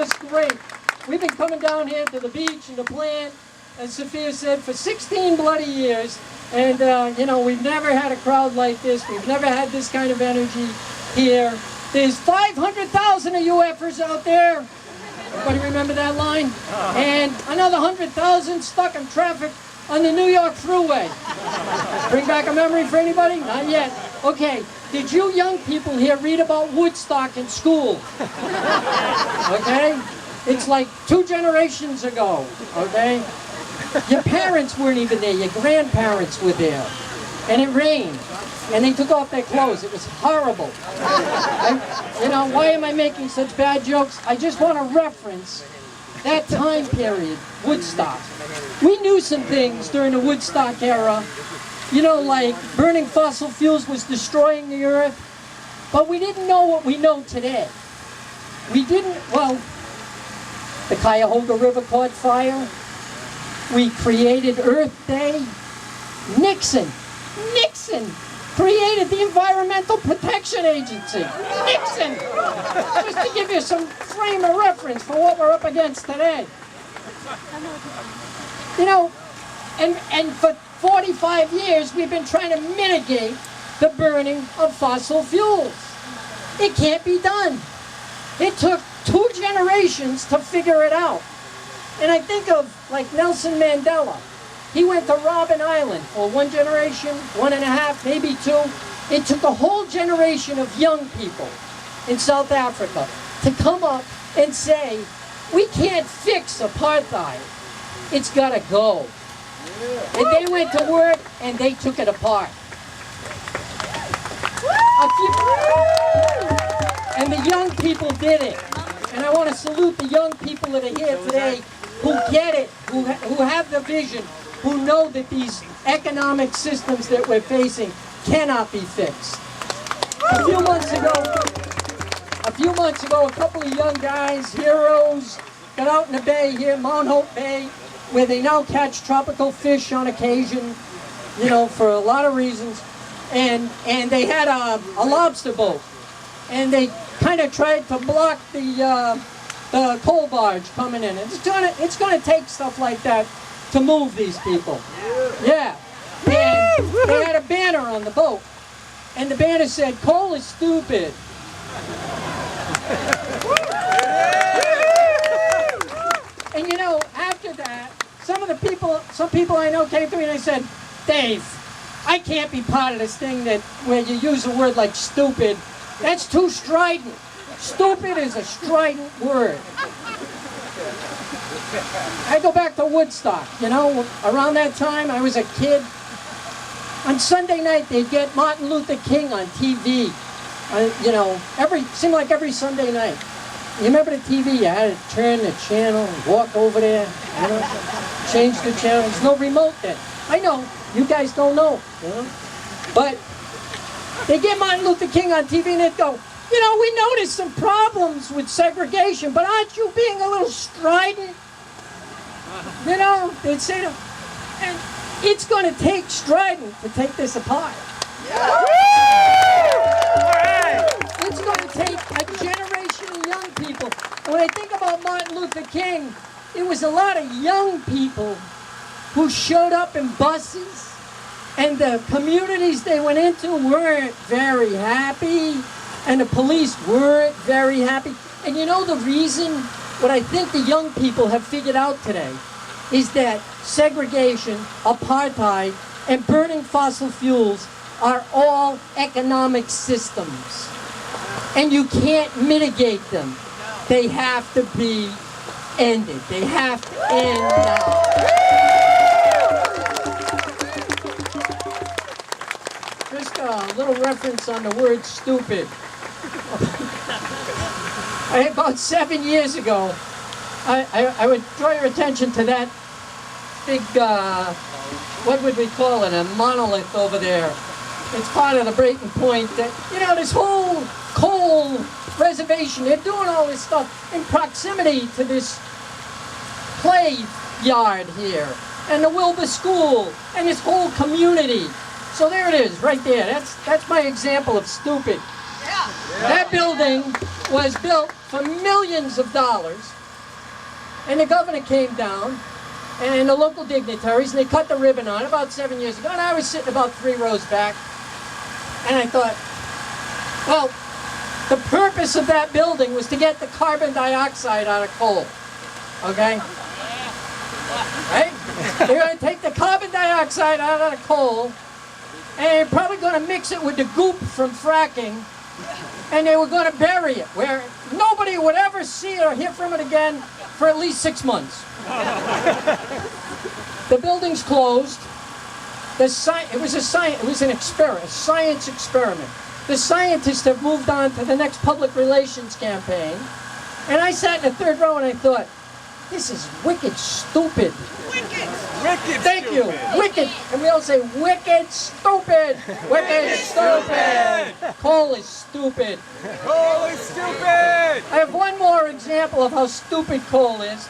just great. We've been coming down here to the beach and the plant, as Sophia said, for 16 bloody years. And, you know, we've never had a crowd like this. We've never had this kind of energy here. There's 500,000 of you effers out there. Everybody remember that line? And another 100,000 stuck in traffic on the New York Thruway. Bring back a memory for anybody? Not yet. Okay, did you young people here read about Woodstock in school? Okay? It's like 2 generations ago, okay? Your parents weren't even there, your grandparents were there. And it rained. And they took off their clothes. It was horrible. You know, why am I making such bad jokes? I just want to reference that time period, Woodstock. We knew some things during the Woodstock era. You know, like burning fossil fuels was destroying the earth. But we didn't know what we know today. We didn't, well, the Cuyahoga River caught fire. We created Earth Day. Nixon created the Environmental Protection Agency. Nixon! Just to give you some frame of reference for what we're up against today. You know, and for 45 years we've been trying to mitigate the burning of fossil fuels. It can't be done. It took 2 generations to figure it out. And I think of like Nelson Mandela. He went to Robben Island for 1 generation, 1.5, maybe 2. It took a whole generation of young people in South Africa to come up and say, we can't fix apartheid. It's got to go. And they went to work and they took it apart. And the young people did it. And I want to salute the young people that are here today who get it, who have the vision, who know that these economic systems that we're facing cannot be fixed. A few months ago, a couple of young guys, heroes, got out in the bay here, Mount Hope Bay, where they now catch tropical fish on occasion, you know, for a lot of reasons. And they had a lobster boat. And they kind of tried to block the coal barge coming in. It's gonna take stuff like that to move these people. Yeah. And they had a banner on the boat. And the banner said, coal is stupid. And you know, after that, some people I know came to me and they said, Dave, I can't be part of this thing where you use a word like stupid. That's too strident. Stupid is a strident word. I go back to Woodstock, you know, around that time I was a kid. On Sunday night they'd get Martin Luther King on TV, you know, seemed like every Sunday night. You remember the TV, you had to turn the channel and walk over there, you know, change the channel. There's no remote then. I know, you guys don't know, you know. But they get Martin Luther King on TV and they'd go, you know, we noticed some problems with segregation, but aren't you being a little strident? You know, they'd say to him, and it's going to take strident to take this apart. Yeah. It's going to take a generation of young people. And when I think about Martin Luther King, it was a lot of young people who showed up in buses, and the communities they went into weren't very happy, and the police weren't very happy. And you know the reason? What I think the young people have figured out today is that segregation, apartheid, and burning fossil fuels are all economic systems. And you can't mitigate them. They have to be ended. They have to end now. Just a little reference on the word stupid. About 7 years ago, I would draw your attention to that big, what would we call it, a monolith over there. It's part of the Brayton Point, you know, this whole coal reservation, they're doing all this stuff in proximity to this play yard here, and the Wilbur School, and this whole community. So there it is, right there. That's my example of stupid. Yeah. That building was built for millions of dollars, and the governor came down, and the local dignitaries, and they cut the ribbon on it about 7 years ago, and I was sitting about 3 rows back, and I thought, well, the purpose of that building was to get the carbon dioxide out of coal, okay? Right? They're going to take the carbon dioxide out of the coal, and they're probably going to mix it with the goop from fracking, and they were going to bury it where nobody would ever see it or hear from it again for at least 6 months. The building's closed. It was an experiment, a science experiment. The scientists have moved on to the next public relations campaign, and I sat in the 3rd row and I thought, this is wicked stupid. Wicked Thank stupid. you. Wicked. And we all say, wicked stupid. Wicked stupid. Coal is stupid. Coal is stupid. I have one more example of how stupid coal is,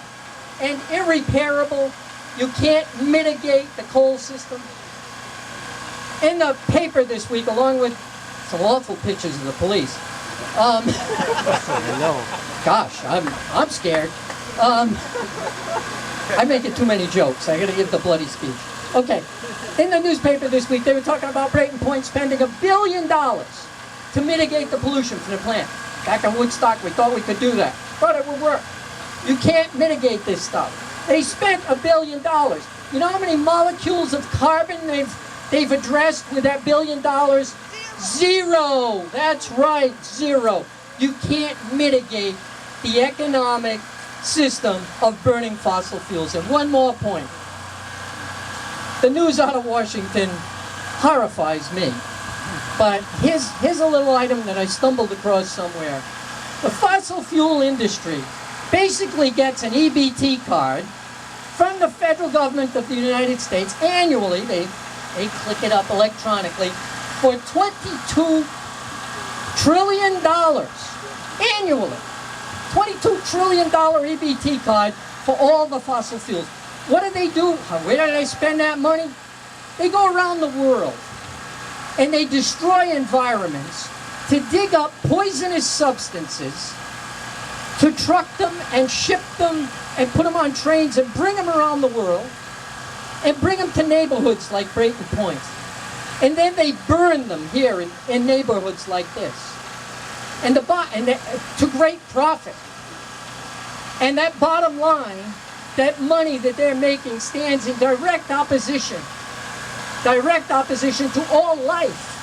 and irreparable. You can't mitigate the coal system. In the paper this week, along with some awful pictures of the police. Gosh, I'm scared. I'm making too many jokes. I gotta give the bloody speech. Okay, in the newspaper this week, they were talking about Brayton Point spending $1 billion to mitigate the pollution from the plant. Back in Woodstock, we thought we could do that. Thought it would work. You can't mitigate this stuff. They spent $1 billion. You know how many molecules of carbon they've addressed with that $1 billion? 0. That's right, 0. You can't mitigate the economic system of burning fossil fuels. And one more point. The news out of Washington horrifies me. But here's a little item that I stumbled across somewhere. The fossil fuel industry basically gets an EBT card from the federal government of the United States annually. They click it up electronically for $22 trillion annually. $22 trillion EBT card for all the fossil fuels. What do they do? Where do they spend that money? They go around the world and they destroy environments to dig up poisonous substances, to truck them and ship them and put them on trains and bring them around the world and bring them to neighborhoods like Brayton Point. And then they burn them here in neighborhoods like this. And to great profit. And that bottom line, that money that they're making stands in direct opposition to all life.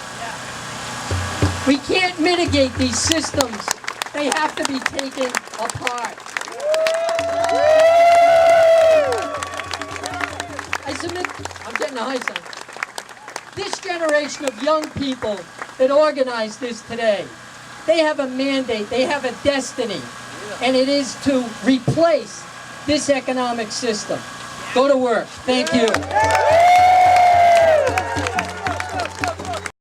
We can't mitigate these systems. They have to be taken apart. I submit, I'm getting a high sign. This generation of young people that organize this today, they have a mandate, they have a destiny, and it is to replace this economic system. Go to work. Thank you.